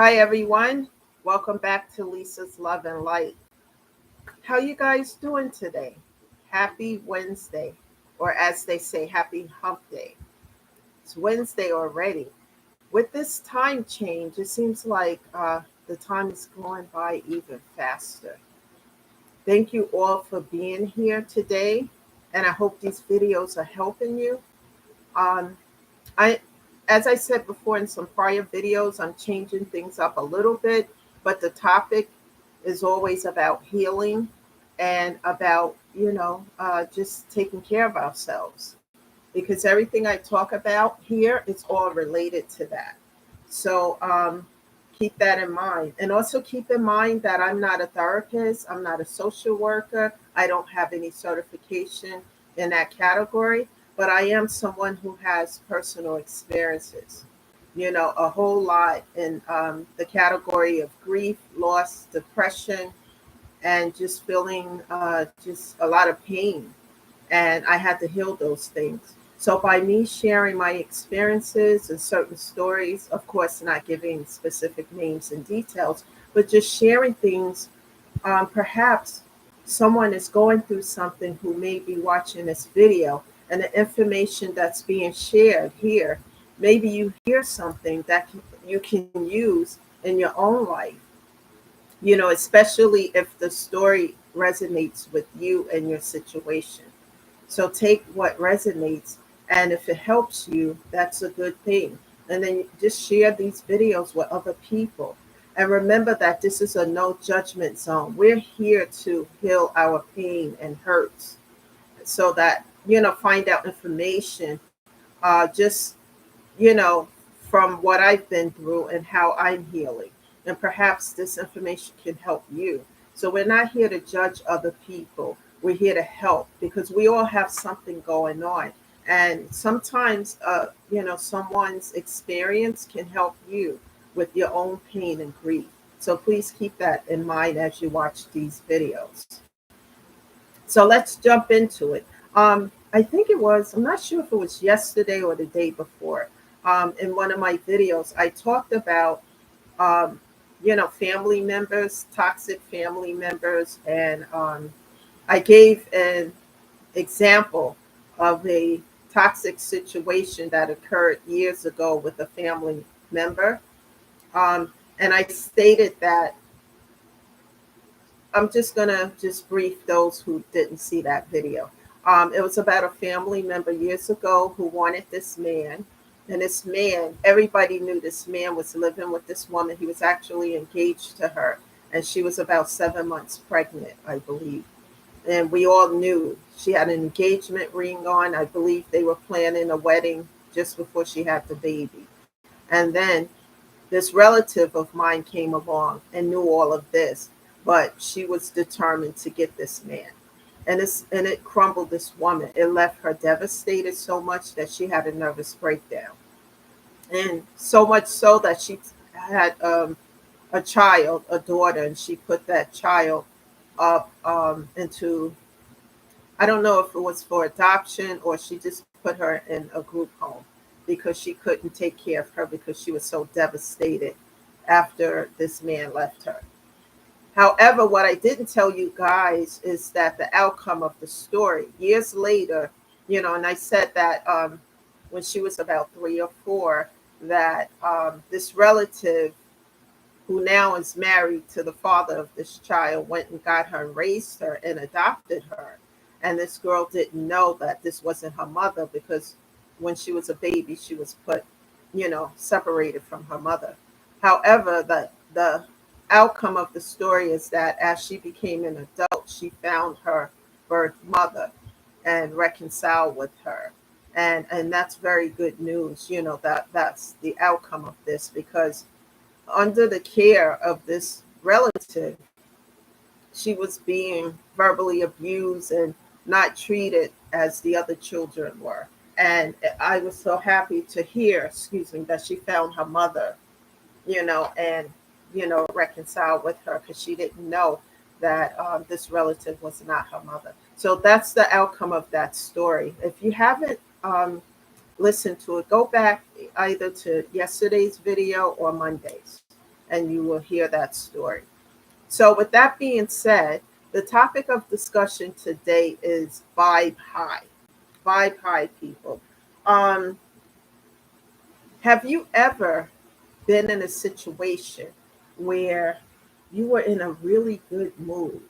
Hi everyone. Welcome back to Lisa's Love and Light. How you guys doing today? Happy Wednesday, or as they say, happy hump day. It's Wednesday already. With this time change, it seems like the time is going by even faster. Thank you all for being here today, and I hope these videos are helping you. Um, I, as I said before in some prior videos, I'm changing things up a little bit, but the topic is always about healing and about, just taking care of ourselves. Because everything I talk about here is all related to that. So keep that in mind. And also keep in mind that I'm not a therapist, I'm not a social worker, I don't have any certification in that category, but I am someone who has personal experiences, a whole lot in the category of grief, loss, depression, and just feeling just a lot of pain, and I had to heal those things. So by me sharing my experiences and certain stories, of course, not giving specific names and details, but just sharing things, perhaps someone is going through something who may be watching this video, and the information that's being shared here, maybe you hear something that you can use in your own life, especially if the story resonates with you and your situation. So take what resonates, and if it helps you, that's a good thing. And then just share these videos with other people. And remember that this is a no judgment zone. We're here to heal our pain and hurts so that, find out information, just, you know, from what I've been through and how I'm healing. And perhaps this information can help you. So we're not here to judge other people. We're here to help because we all have something going on. And sometimes, someone's experience can help you with your own pain and grief. So please keep that in mind as you watch these videos. So let's jump into it. I think I'm not sure if it was yesterday or the day before. In one of my videos, I talked about, um, family members, toxic family members, and I gave an example of a toxic situation that occurred years ago with a family member. And I stated that I'm just gonna just brief those who didn't see that video. It was about a family member years ago who wanted this man, and this man, everybody knew this man was living with this woman. He was actually engaged to her, and she was about 7 months pregnant, I believe. And we all knew she had an engagement ring on. I believe they were planning a wedding just before she had the baby. And then this relative of mine came along and knew all of this, but she was determined to get this man. And it crumbled this woman. It left her devastated so much that she had a nervous breakdown. And so much so that she had a child, a daughter, and she put that child up into, I don't know if it was for adoption or she just put her in a group home because she couldn't take care of her because she was so devastated after this man left her. However, what I didn't tell you guys is that the outcome of the story years later, and I said that when she was about 3 or 4, that this relative who now is married to the father of this child went and got her and raised her and adopted her. And this girl didn't know that this wasn't her mother because when she was a baby, she was put, separated from her mother. However, the outcome of the story is that as she became an adult, she found her birth mother and reconciled with her. And that's very good news, that's the outcome of this because under the care of this relative, she was being verbally abused and not treated as the other children were. And I was so happy to hear, excuse me, that she found her mother, and, reconciled with her because she didn't know that this relative was not her mother. So that's the outcome of that story. If you haven't listened to it, go back either to yesterday's video or Monday's and you will hear that story. So, with that being said, the topic of discussion today is vibe high. Vibe high, people. Um, have you ever been in a situation where you were in a really good mood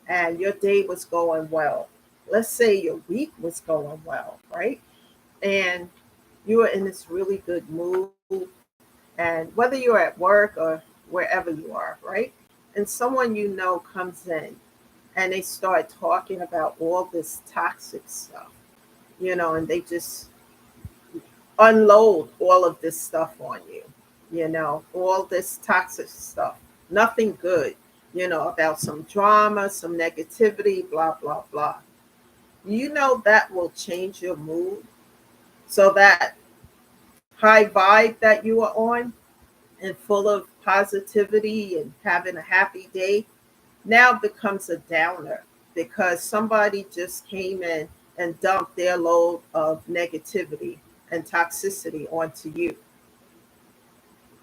and your day was going well? Let's say your week was going well, right? And you were in this really good mood, and whether you're at work or wherever you are, right? And someone you know comes in and they start talking about all this toxic stuff, and they just unload all of this stuff on you, all this toxic stuff, nothing good, about some drama, some negativity, blah, blah, blah. That will change your mood. So that high vibe that you are on and full of positivity and having a happy day now becomes a downer because somebody just came in and dumped their load of negativity and toxicity onto you.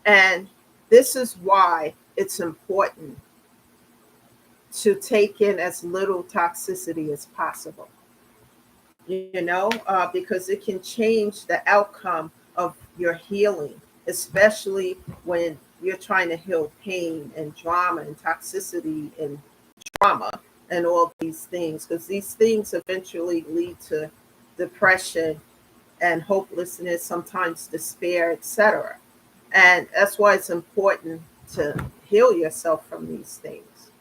And this is why it's important to take in as little toxicity as possible, because it can change the outcome of your healing, especially when you're trying to heal pain and drama and toxicity and trauma and all these things, because these things eventually lead to depression and hopelessness, sometimes despair, etc. And that's why it's important to heal yourself from these things.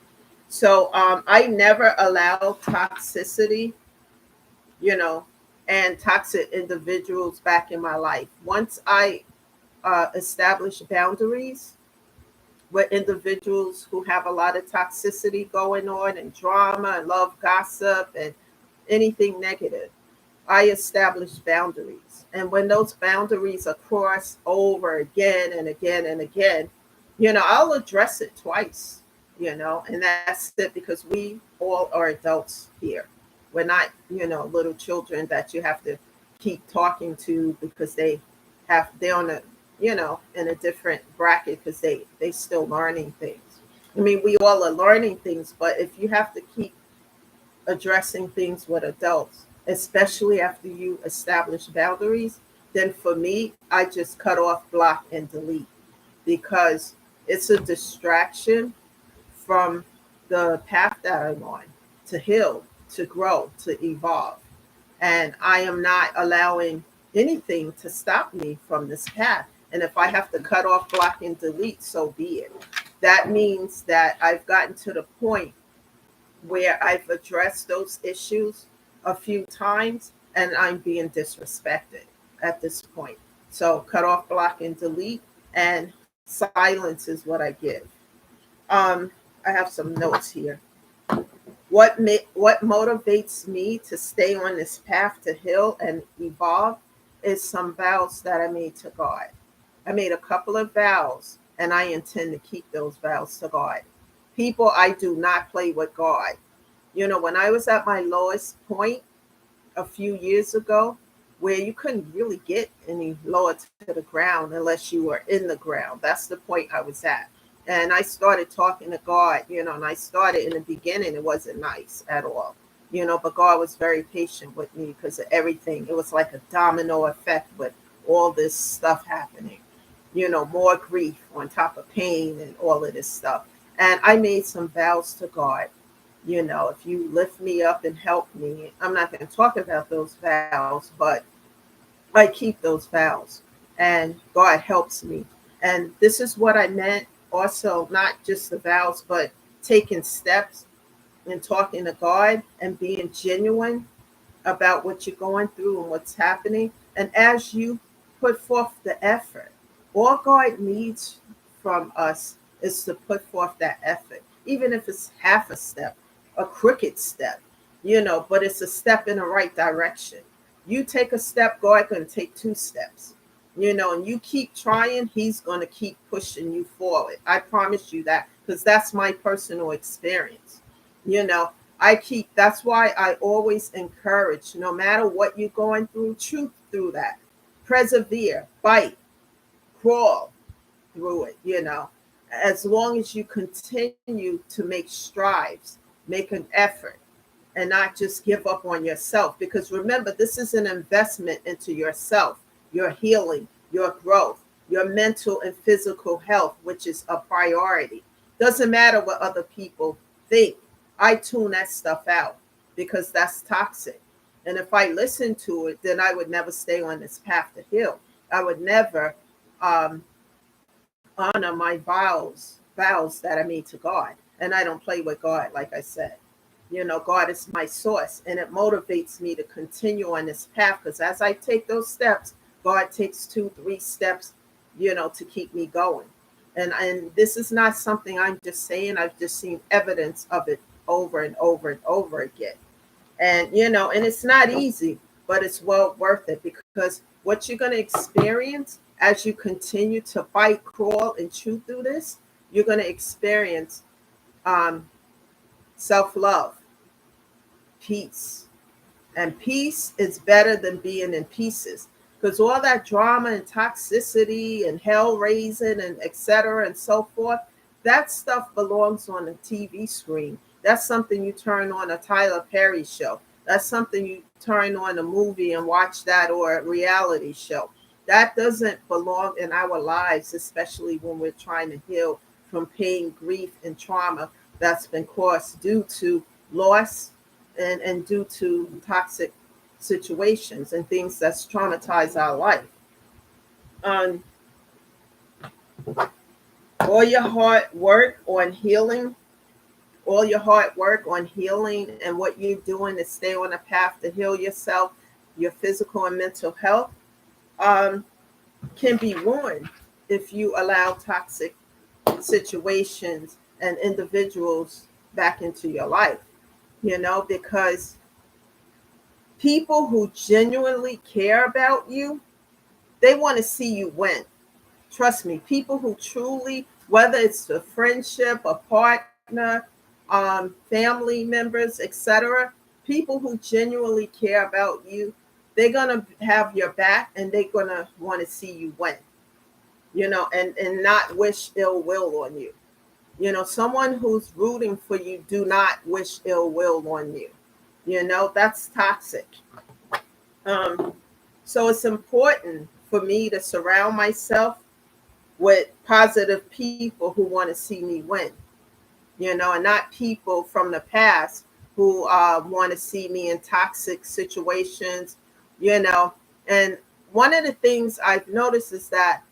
So I never allow toxicity, you know, and toxic individuals back in my life. Once I establish boundaries with individuals who have a lot of toxicity going on and drama and love gossip and anything negative, I establish boundaries. And when those boundaries are crossed over again and again and again, I'll address it twice, and that's it because we all are adults here. We're not, little children that you have to keep talking to because they're on a, in a different bracket because they still learning things. I mean, we all are learning things, but if you have to keep addressing things with adults, especially after you establish boundaries, then for me, I just cut off, block, and delete because it's a distraction from the path that I'm on to heal, to grow, to evolve. And I am not allowing anything to stop me from this path. And if I have to cut off, block, and delete, so be it. That means that I've gotten to the point where I've addressed those issues a few times and I'm being disrespected at this point. So cut off, block, and delete, and silence is what I give. Um, I have some notes here. What motivates me to stay on this path to heal and evolve is some vows that I made to God. I made a couple of vows and I intend to keep those vows to God. People, I do not play with God. When I was at my lowest point a few years ago, where you couldn't really get any lower to the ground unless you were in the ground. That's the point I was at. And I started talking to God, and I started in the beginning, it wasn't nice at all, but God was very patient with me because of everything. It was like a domino effect with all this stuff happening, more grief on top of pain and all of this stuff. And I made some vows to God. If you lift me up and help me, I'm not going to talk about those vows, but I keep those vows and God helps me. And this is what I meant also, not just the vows, but taking steps and talking to God and being genuine about what you're going through and what's happening. And as you put forth the effort, all God needs from us is to put forth that effort, even if it's half a step, a crooked step, but it's a step in the right direction. You take a step, God going to take two steps, and you keep trying, He's going to keep pushing you forward. I promise you that because that's my personal experience. You know, that's why I always encourage, no matter what you're going through, truth through that. Persevere, fight, crawl through it, as long as you continue to make strives, make an effort, and not just give up on yourself. Because remember, this is an investment into yourself, your healing, your growth, your mental and physical health, which is a priority. Doesn't matter what other people think. I tune that stuff out because that's toxic. And if I listen to it, then I would never stay on this path to heal. I would never um, honor my vows that I made to God. And I don't play with God, like I said. God is my source, and it motivates me to continue on this path because as I take those steps, God takes 2, 3 steps, to keep me going. And this is not something I'm just saying. I've just seen evidence of it over and over and over again. And it's not easy, but it's well worth it because what you're going to experience as you continue to fight, crawl, and chew through this, you're going to experience um, self-love, peace. And peace is better than being in pieces because all that drama and toxicity and hell raising and etc. and so forth, that stuff belongs on a TV screen. That's something you turn on a Tyler Perry show. That's something you turn on a movie and watch that, or a reality show. That doesn't belong in our lives, especially when we're trying to heal from pain, grief, and trauma that's been caused due to loss and due to toxic situations and things that's traumatized our life. Um, all your hard work on healing, all your hard work on healing and what you're doing to stay on a path to heal yourself, your physical and mental health, um, can be ruined if you allow toxic situations and individuals back into your life, because people who genuinely care about you, they want to see you win. Trust me, people who truly, whether it's a friendship, a partner, family members, etc., people who genuinely care about you, they're going to have your back and they're going to want to see you win, and not wish ill will on you. Someone who's rooting for you do not wish ill will on you. That's toxic. Um, so it's important for me to surround myself with positive people who want to see me win, and not people from the past who want to see me in toxic situations, you know. And one of the things I've noticed is that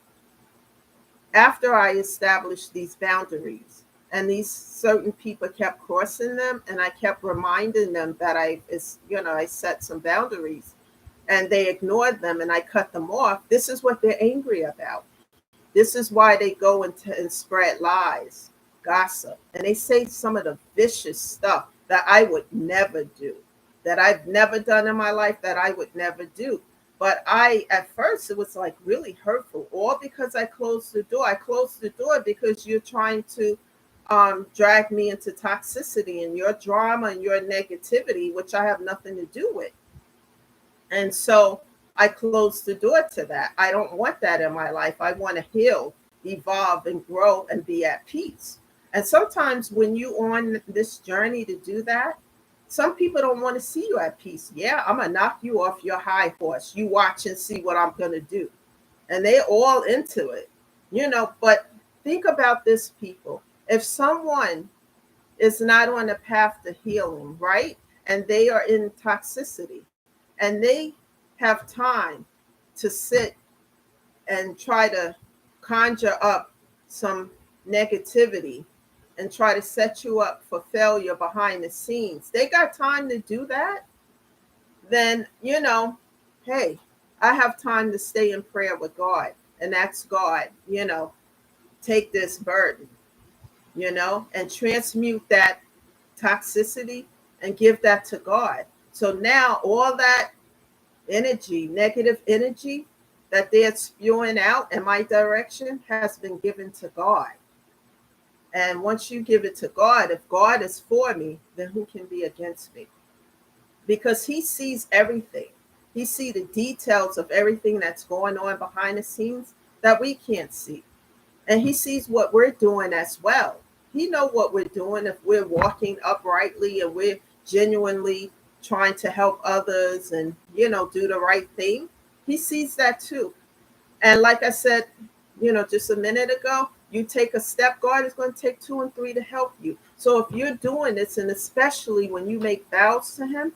after I established these boundaries and these certain people kept crossing them and I kept reminding them that I set some boundaries and they ignored them and I cut them off. This is what they're angry about. This is why they go and spread lies, gossip, and they say some of the vicious stuff that I would never do, that I've never done in my life, that I would never do. But at first, it was like really hurtful, all because I closed the door. I closed the door because you're trying to drag me into toxicity and your drama and your negativity, which I have nothing to do with. And so I closed the door to that. I don't want that in my life. I want to heal, evolve, and grow and be at peace. And sometimes when you on this journey to do that, some people don't want to see you at peace. Yeah, I'm gonna knock you off your high horse. You watch and see what I'm gonna do. And they're all into it. But think about this, people. If someone is not on a path to healing, right? And they are in toxicity and they have time to sit and try to conjure up some negativity and try to set you up for failure behind the scenes. They got time to do that. Then, hey, I have time to stay in prayer with God and ask God, take this burden, and transmute that toxicity and give that to God. So now all that energy, negative energy that they're spewing out in my direction has been given to God. And once you give it to God, if God is for me, then who can be against me? Because he sees everything. He sees the details of everything that's going on behind the scenes that we can't see. and he sees what we're doing as well. He know what we're doing if we're walking uprightly and we're genuinely trying to help others and do the right thing. He sees that too. And like I said, just a minute ago, you take a step, God is going to take two and three to help you. So if you're doing this, and especially when you make vows to him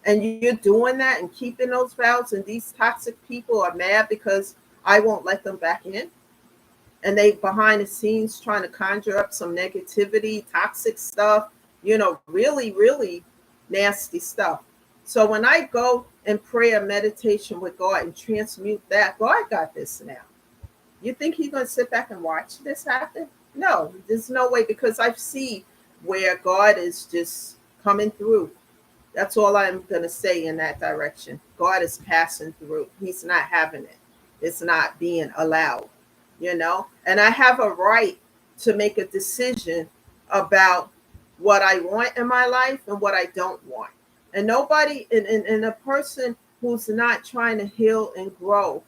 and you're doing that and keeping those vows, and these toxic people are mad because I won't let them back in, and they behind the scenes trying to conjure up some negativity, toxic stuff, really, really nasty stuff. So when I go in prayer meditation with God and transmute that, God got this now. You think he's going to sit back and watch this happen? No, there's no way, because I see where God is just coming through. That's all I'm going to say in that direction. God is passing through. He's not having it. It's not being allowed. And I have a right to make a decision about what I want in my life and what I don't want. And nobody, and a person who's not trying to heal and grow,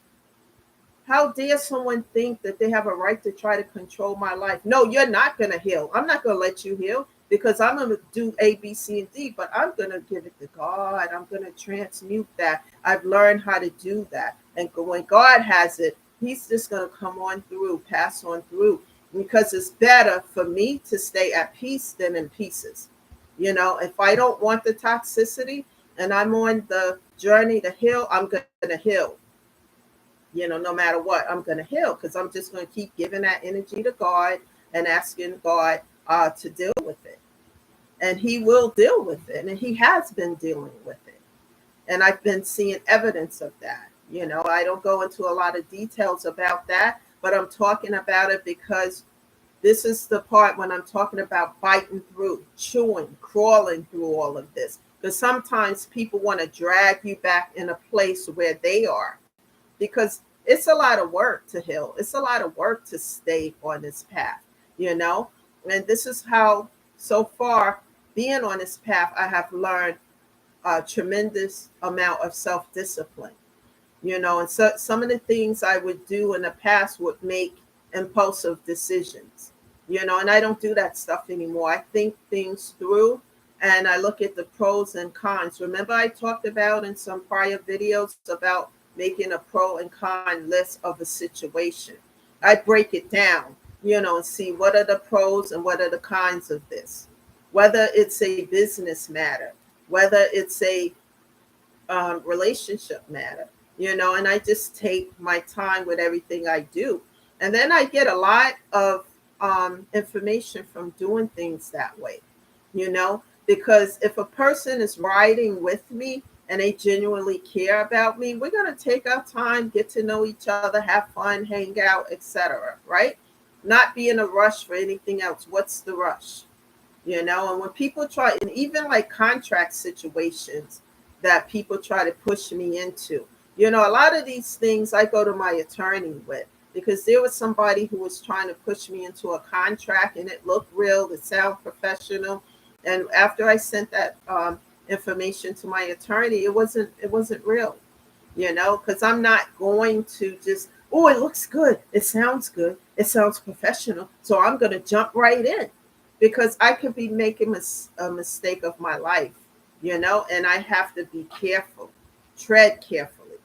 how dare someone think that they have a right to try to control my life? No, you're not going to heal. I'm not going to let you heal, because I'm going to do A, B, C, and D, but I'm going to give it to God. I'm going to transmute that. I've learned how to do that. And when God has it, he's just going to come on through, pass on through, because it's better for me to stay at peace than in pieces. If I don't want the toxicity and I'm on the journey to heal, I'm going to heal. No matter what, I'm going to heal, because I'm just going to keep giving that energy to God and asking God to deal with it. And he will deal with it. And he has been dealing with it. And I've been seeing evidence of that. I don't go into a lot of details about that, but I'm talking about it because this is the part when I'm talking about biting through, chewing, crawling through all of this. Because sometimes people want to drag you back in a place where they are, because it's a lot of work to heal. It's a lot of work to stay on this path. And this is how, so far, being on this path, I have learned a tremendous amount of self-discipline. And so some of the things I would do in the past would make impulsive decisions, and I don't do that stuff anymore. I think things through and I look at the pros and cons. Remember, I talked about in some prior videos about making a pro and con list of a situation. I break it down, and see what are the pros and what are the cons of this, whether it's a business matter, whether it's a relationship matter, and I just take my time with everything I do. And then I get a lot of information from doing things that way, because if a person is riding with me and they genuinely care about me, we're going to take our time, get to know each other, have fun, hang out, etc. Right? Not be in a rush for anything else. What's the rush? And when people try, and even like contract situations that people try to push me into, a lot of these things I go to my attorney with, because there was somebody who was trying to push me into a contract and it looked real, it sounded professional. And after I sent that information to my attorney, it wasn't real, because I'm not going to just, oh, it looks good, it sounds good, it sounds professional, so I'm going to jump right in, because I could be making a mistake of my life, and I have to be careful, tread carefully,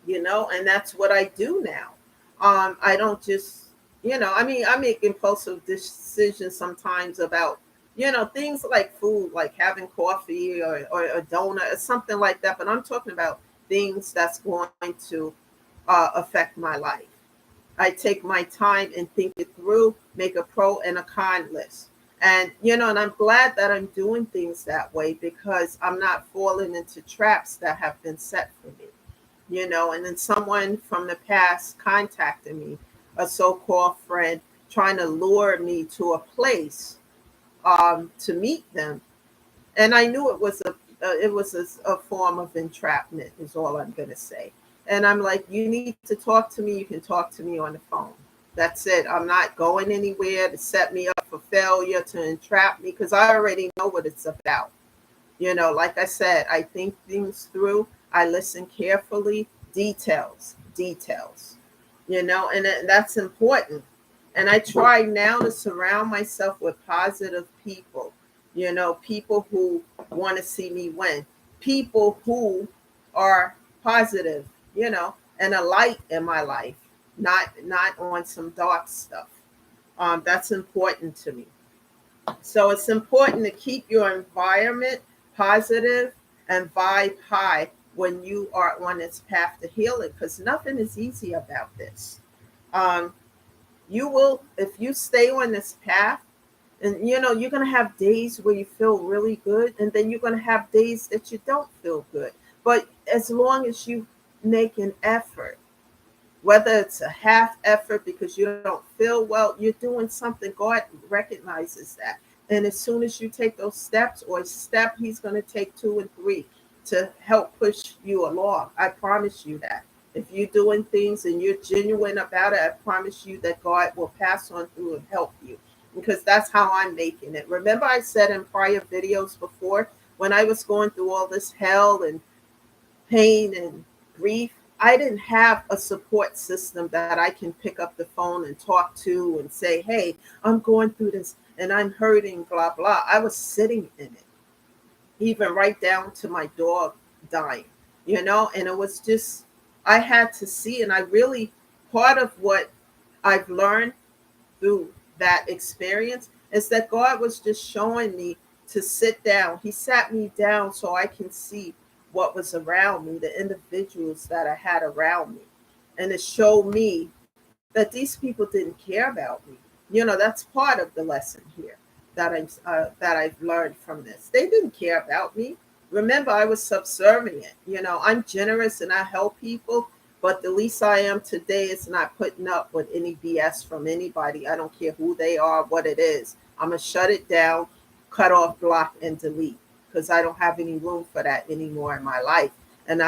and that's what I do now. I don't just, I mean, I make impulsive decisions sometimes about, things like food, like having coffee or a donut or something like that. But I'm talking about things that's going to affect my life. I take my time and think it through, make a pro and a con list. And, and I'm glad that I'm doing things that way, because I'm not falling into traps that have been set for me, and then someone from the past contacted me, a so-called friend, trying to lure me to a place to meet them. And I knew it was a form of entrapment, is all I'm going to say. And I'm like, you need to talk to me. You can talk to me on the phone. That's it. I'm not going anywhere to set me up for failure, to entrap me, because I already know what it's about. Like I said, I think things through. I listen carefully. Details, and that's important. And I try now to surround myself with positive people, people who want to see me win, people who are positive, and a light in my life, not on some dark stuff. That's important to me. So it's important to keep your environment positive and vibe high when you are on this path to healing, because nothing is easy about this. Um, you will, if you stay on this path, and you're going to have days where you feel really good, and then you're going to have days that you don't feel good. But as long as you make an effort, whether it's a half effort because you don't feel well, you're doing something. God recognizes that. And as soon as you take those steps, or a step, He's going to take two and three to help push you along. I promise you that. If you're doing things and you're genuine about it, I promise you that God will pass on through and help you, because that's how I'm making it. Remember, I said in prior videos before, when I was going through all this hell and pain and grief, I didn't have a support system that I can pick up the phone and talk to and say, hey, I'm going through this and I'm hurting, blah, blah. I was sitting in it, even right down to my dog dying, and it was just, I had to see. And I really, part of what I've learned through that experience is that God was just showing me to sit down. He sat me down so I can see what was around me, the individuals that I had around me, and it showed me that these people didn't care about me. That's part of the lesson here that I've learned from this. They didn't care about me. Remember, I was subservient. I'm generous and I help people, but the least I am today is not putting up with any BS from anybody. I don't care who they are, what it is. I'm going to shut it down, cut off, block, and delete, because I don't have any room for that anymore in my life. And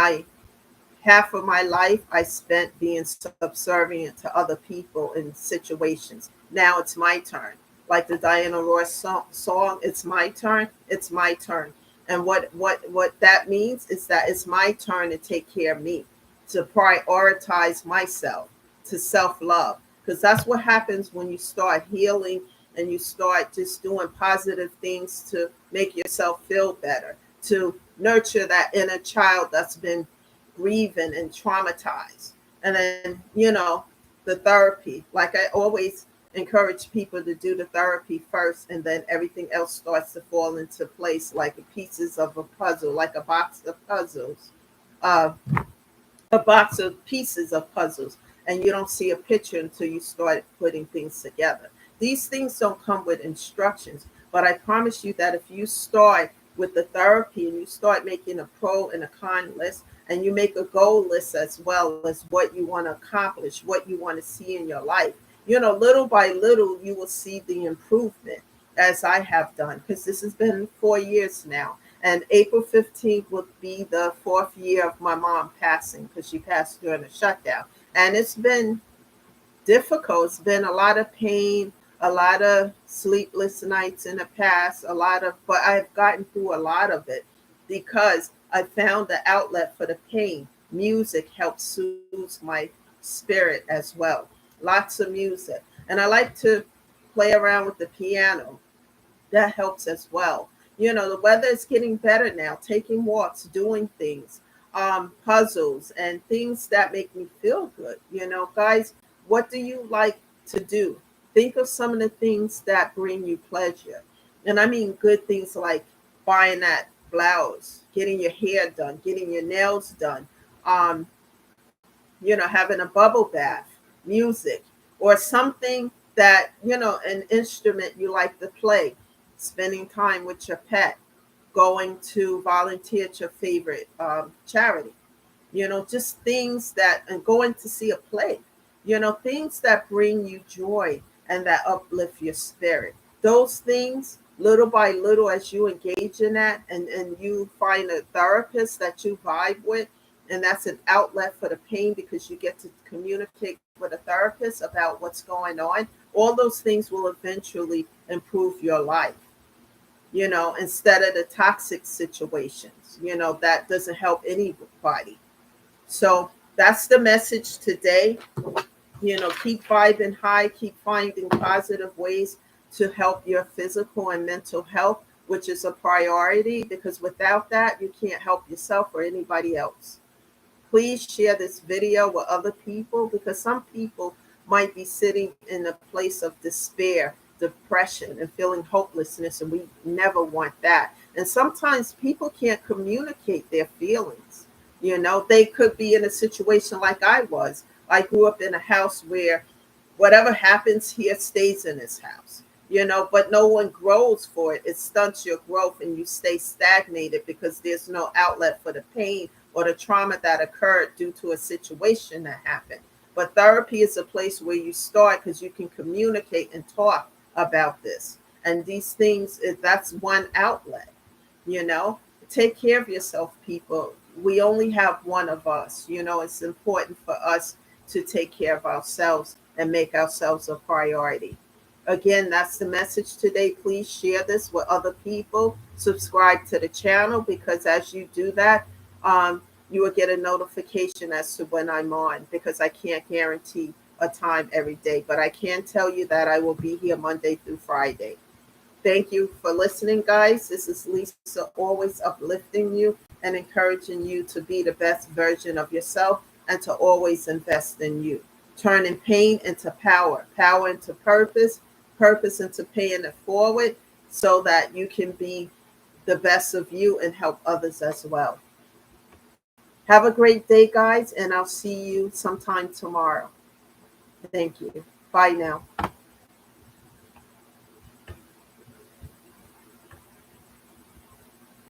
half of my life I spent being subservient to other people in situations. Now it's my turn. Like the Diana Ross song, it's my turn, it's my turn. And what that means is that it's my turn to take care of me, to prioritize myself, to self-love. Because that's what happens when you start healing and you start just doing positive things to make yourself feel better, to nurture that inner child that's been grieving and traumatized. And then, the therapy, like I always encourage people to do the therapy first, and then everything else starts to fall into place, like the pieces of a puzzle, like a box of puzzles. Uh, a box of pieces of puzzles, and you don't see a picture until you start putting things together. These things don't come with instructions, but I promise you that if you start with the therapy and you start making a pro and a con list, and you make a goal list as well as what you want to accomplish, what you want to see in your life, little by little, you will see the improvement, as I have done, because this has been 4 years now. And April 15th will be the 4th year of my mom passing, because she passed during the shutdown. And it's been difficult. It's been a lot of pain, a lot of sleepless nights in the past, but I've gotten through a lot of it because I found the outlet for the pain. Music helps soothe my spirit as well. Lots of music. And I like to play around with the piano. That helps as well. The weather is getting better now, taking walks, doing things, puzzles, and things that make me feel good. Guys, what do you like to do? Think of some of the things that bring you pleasure. And I mean good things like buying that blouse, getting your hair done, getting your nails done, um, having a bubble bath, music, or something that, an instrument you like to play, spending time with your pet, going to volunteer at your favorite charity, just things that, and going to see a play, things that bring you joy and that uplift your spirit. Those things, little by little, as you engage in that, and you find a therapist that you vibe with, and that's an outlet for the pain because you get to communicate with a therapist about what's going on, all those things will eventually improve your life, instead of the toxic situations, that doesn't help anybody. So that's the message today. Keep vibing high, keep finding positive ways to help your physical and mental health, which is a priority, because without that, you can't help yourself or anybody else. Please share this video with other people, because some people might be sitting in a place of despair, depression, and feeling hopelessness, and we never want that. And sometimes people can't communicate their feelings. They could be in a situation like I was. I grew up in a house where whatever happens here stays in this house, but no one grows for it. It stunts your growth and you stay stagnated because there's no outlet for the pain or the trauma that occurred due to a situation that happened. But therapy is a place where you start, because you can communicate and talk about this. And these things, that's one outlet, you know. Take care of yourself, people. We only have one of us. It's important for us to take care of ourselves and make ourselves a priority. Again, that's the message today. Please share this with other people. Subscribe to the channel, because as you do that, you will get a notification as to when I'm on, because I can't guarantee a time every day, but I can tell you that I will be here Monday through Friday. Thank you for listening, guys. This is Lisa, always uplifting you and encouraging you to be the best version of yourself and to always invest in you. Turning pain into power, power into purpose, purpose into paying it forward, so that you can be the best of you and help others as well. Have a great day, guys, and I'll see you sometime tomorrow. Thank you. Bye now.